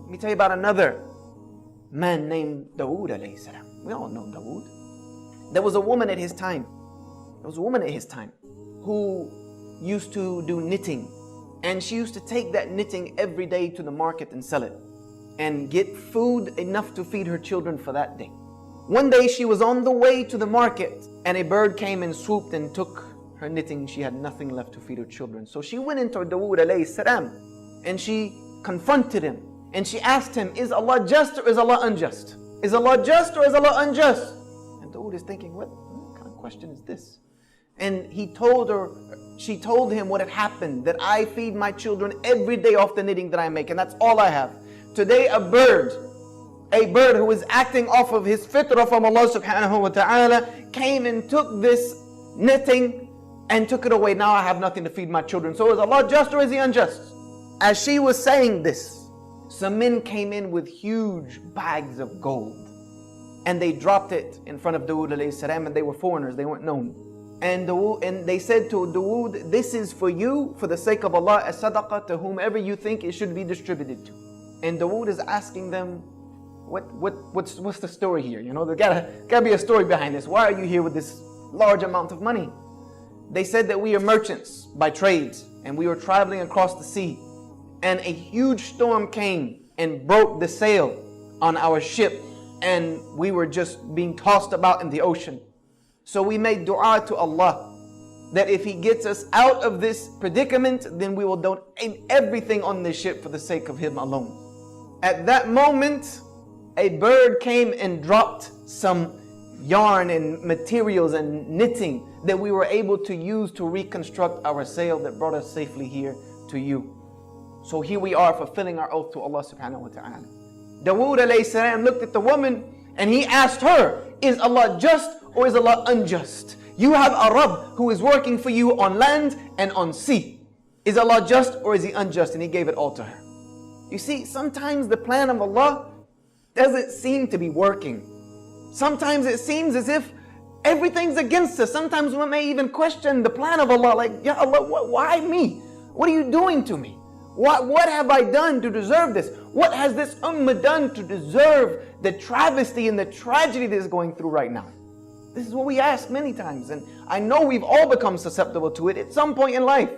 Let me tell you about another man named Dawood alayhi salam. We all know Dawood. There was a woman at his time. Who used to do knitting. And she used to take that knitting every day to the market and sell it. And get food enough to feed her children for that day. One day she was on the way to the market and a bird came and swooped and took her knitting. She had nothing left to feed her children. So she went into Dawood alayhi salam and she confronted him. And she asked him, is Allah just or is Allah unjust? Is Allah just or is Allah unjust? And Dawood is thinking, what kind of question is this? And she told him what had happened, that I feed my children every day off the knitting that I make, and that's all I have. Today a bird who is acting off of his fitrah from Allah subhanahu wa ta'ala came and took this knitting and took it away. Now I have nothing to feed my children. So is Allah just or is He unjust? As she was saying this, some men came in with huge bags of gold and they dropped it in front of Dawood alayhi salam, and they were foreigners, they weren't known. And they said to Dawood, this is for you, for the sake of Allah, as sadaqah to whomever you think it should be distributed to. And Dawood is asking them, what's the story here? You know, there gotta be a story behind this. Why are you here with this large amount of money? They said that we are merchants by trade, and we were traveling across the sea. And a huge storm came and broke the sail on our ship, and we were just being tossed about in the ocean. So we made dua to Allah that if He gets us out of this predicament, then we will donate everything on this ship for the sake of Him alone. At that moment, a bird came and dropped some yarn and materials and knitting that we were able to use to reconstruct our sail that brought us safely here to you. So here we are fulfilling our oath to Allah subhanahu wa ta'ala. Dawood alayhi salam looked at the woman and he asked her, is Allah just or is Allah unjust? You have a Rabb who is working for you on land and on sea. Is Allah just or is He unjust? And he gave it all to her. You see, sometimes the plan of Allah doesn't seem to be working. Sometimes it seems as if everything's against us. Sometimes we may even question the plan of Allah, like, Ya Allah, why me? What are you doing to me? What have I done to deserve this? What has this ummah done to deserve the travesty and the tragedy that is going through right now? This is what we ask many times, and I know we've all become susceptible to it at some point in life.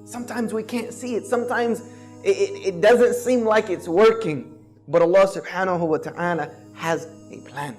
Sometimes we can't see it. Sometimes it doesn't seem like it's working. But Allah subhanahu wa ta'ala has a plan.